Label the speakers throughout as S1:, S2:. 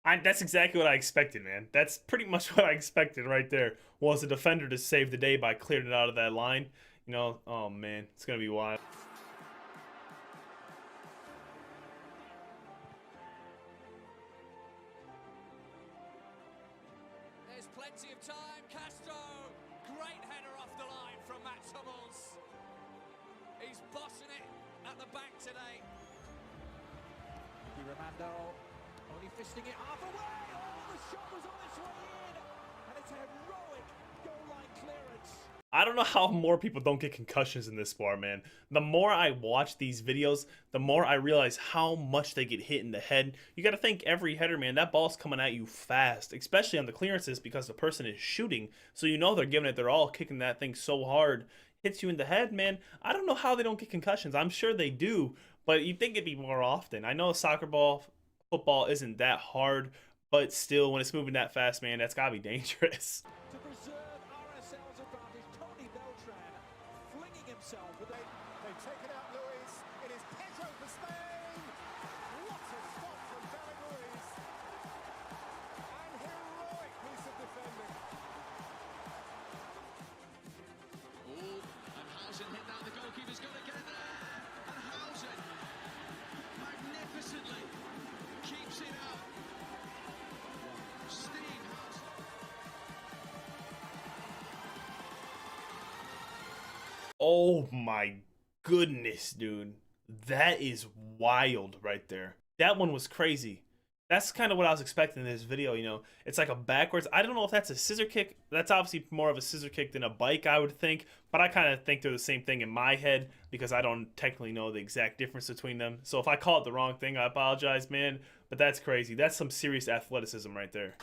S1: That's exactly what I expected, man. That's pretty much what I expected right there. Was the defender to save the day by clearing it out of that line. You know, oh man, it's gonna be wild.
S2: There's plenty of time. Castro, great header off the line from Mats Hummels. He's bossing it at the back today.
S3: Ramando only fisting it half away. Oh, the shot was on its way in, and it's a heroic goal-line clearance.
S1: I don't know how more people don't get concussions in this sport, man. The more I watch these videos, the more I realize how much they get hit in the head. You got to think every header, man, that ball's coming at you fast, especially on the clearances because the person is shooting. So you know they're giving it, they're all kicking that thing so hard. Hits you in the head, man. I don't know how they don't get concussions. I'm sure they do, but you'd think it'd be more often. I know soccer ball, football isn't that hard, but still, when it's moving that fast, man, that's got to be dangerous.
S3: To preserve RSL's advantage, Tony Beltran flinging himself with a...
S4: They've taken out Luis. It is Pedro for Spain. What a stop from David Luis. An heroic piece of defending.
S2: Oh, and Housen hit that. The goalkeeper's got to get there. And Housen magnificently keeps it out. Steve Housen.
S1: Oh my goodness, dude. That is wild right there. That one was crazy. That's kind of what I was expecting in this video, you know. It's like a backwards. I don't know if that's a scissor kick. That's obviously more of a scissor kick than a bike, I would think. But I kind of think they're the same thing in my head because I don't technically know the exact difference between them. So if I call it the wrong thing, I apologize, man. But that's crazy. That's some serious athleticism right there.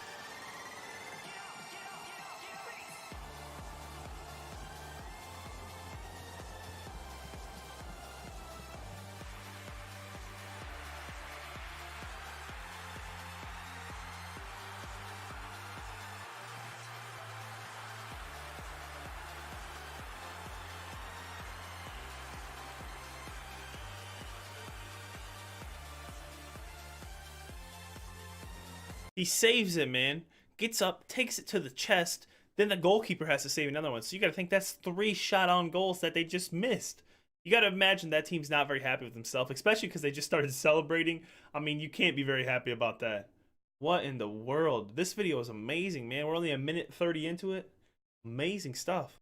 S1: He saves it, man. Gets up, takes it to the chest. Then the goalkeeper has to save another one. So you got to think that's 3 shot-on goals that they just missed. You got to imagine that team's not very happy with themselves, especially because they just started celebrating. I mean, you can't be very happy about that. What in the world? This video is amazing, man. We're only a minute 30 into it. Amazing stuff.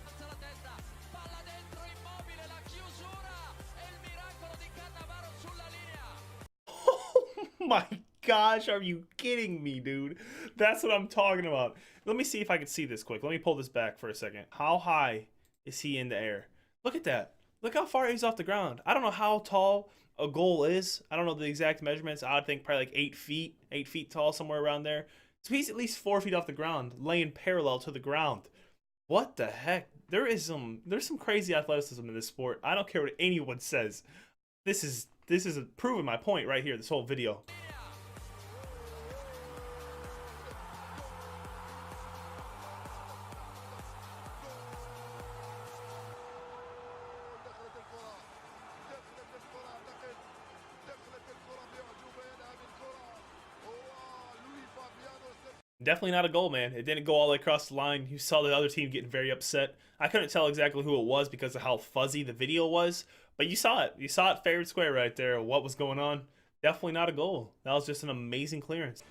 S2: Alza la testa, palla dentro, Immobile, la chiusura e il miracolo di Cannavaro sulla linea.
S1: Oh my gosh, are you kidding me, dude? That's what I'm talking about. Let me see if I can see this quick. Let me pull this back for a second. How high is he in the air? Look at that. Look how far he's off the ground. I don't know how tall a goal is. I don't know the exact measurements. I would think probably like 8 feet tall, somewhere around there. So he's at least 4 feet off the ground, laying parallel to the ground. What the heck? There's some crazy athleticism in this sport. I don't care what anyone says. This is proving my point right here, this whole video. Definitely not a goal, man. It didn't go all the way across the line. You saw the other team getting very upset. I couldn't tell exactly who it was because of how fuzzy the video was, but you saw it. You saw it fair and square right there, what was going on. Definitely not a goal. That was just an amazing clearance.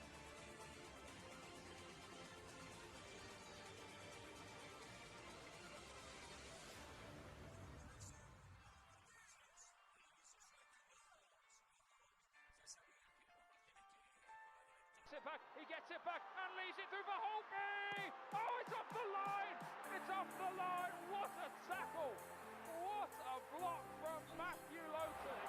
S5: He gets it back and leads it through for Holtby. Oh, it's off the line. It's off the line. What a tackle. What a block from Matthew Lowton.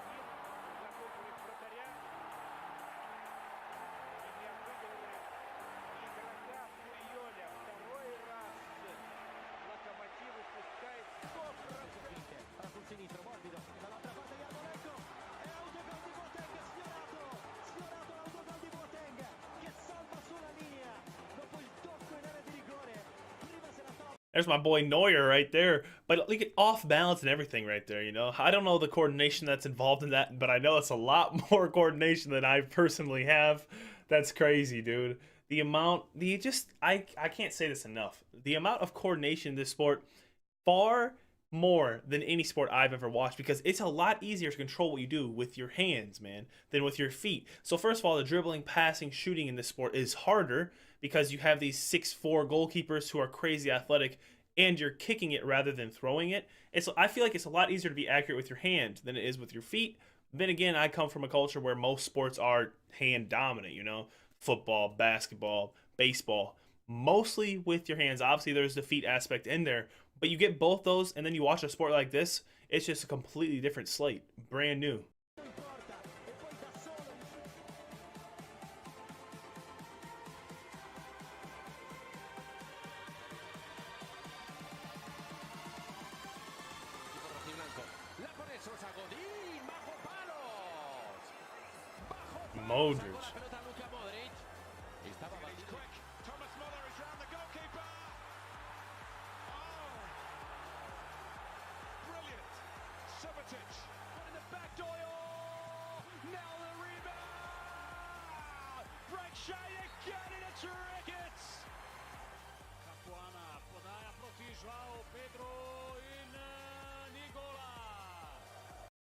S3: Sinistro, morbido, dall'altra parte Yarmolenko, e Auge
S1: There's my boy Neuer right there. But look at off balance and everything right there, you know? I don't know the coordination that's involved in that, but I know it's a lot more coordination than I personally have. That's crazy, dude. The amount, I can't say this enough. The amount of coordination in this sport, far more than any sport I've ever watched, because it's a lot easier to control what you do with your hands, man, than with your feet. So first of all, the dribbling, passing, shooting in this sport is harder because you have these 6'4" goalkeepers who are crazy athletic, and you're kicking it rather than throwing it. I feel like it's a lot easier to be accurate with your hand than it is with your feet. Then again, I come from a culture where most sports are hand dominant, you know, football, basketball, baseball, mostly with your hands. Obviously, there's the feet aspect in there, but you get both those, and then you watch a sport like this, it's just a completely different slate, brand new.
S3: La pone Sosa Godín, bajo palos. Bajo palos.
S1: Modric.
S3: La pelota Luka Modric. Estaba quick. Thomas Muller is round the goalkeeper. Oh. Brilliant. Subotic. Put in the back door. Now the rebound. Frank Shea again in a cricket. Capuana. Podaja proti João Pedro in Nicola.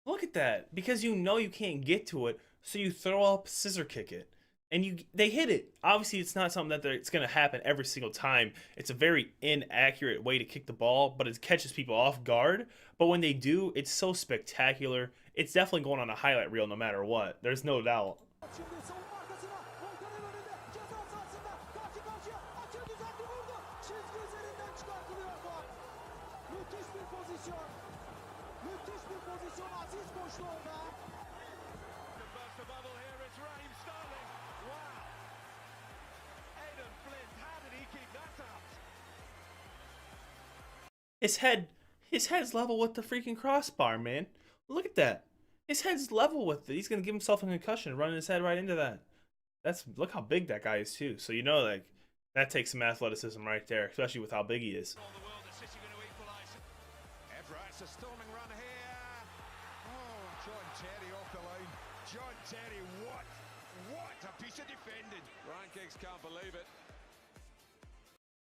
S1: Look at that, because you know you can't get to it, so you throw up, scissor kick it, and they hit it. Obviously, it's not something that it's going to happen every single time. It's a very inaccurate way to kick the ball, but it catches people off guard. But when they do, it's so spectacular. It's definitely going on a highlight reel no matter what. There's no doubt.
S4: Şimdi savunma arkasına. Volkan'ın önünde. Ceza sahasında. Karşı karşıya. Açı düzenli vurdu. Çizgi üzerinden çıkartılıyor gol. Müthiş bir pozisyon. Müthiş bir pozisyon. Aziz koştu orada.
S3: To burst the bubble here, it's Raheem Sterling. Wow. Aidan Flint, how did he keep that out?
S1: His head's level with the freaking crossbar, man. Look at that. His head's level with it. He's gonna give himself a concussion running his head right into that. Look how big that guy is too. So you know, like, that takes some athleticism right there, especially with how big he is.
S3: All the world, is City going to equalise? Evra, it's a storming run here. Oh, John Terry off the line. John Terry, what a piece of defending. Ryan Giggs can't believe it.